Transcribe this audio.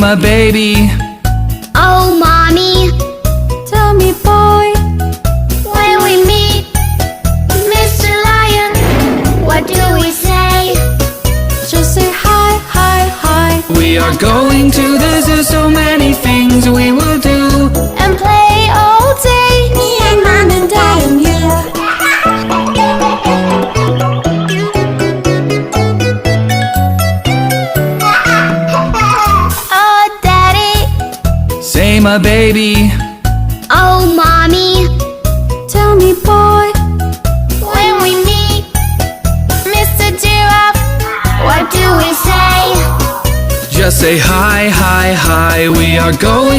my baby. Oh, mommy, Tell me, boy, when we meet Mr. Lion, what do we say? just say hi, hi, hi. We are going to the zoo, so many things we will do. And play all day. Me and mom and dad and you. Oh, daddy, Say my baby. oh, mommy, Tell me, boy, when we meet Mr. Giraffe, what do we say? Just say hi, hi, hi. We are going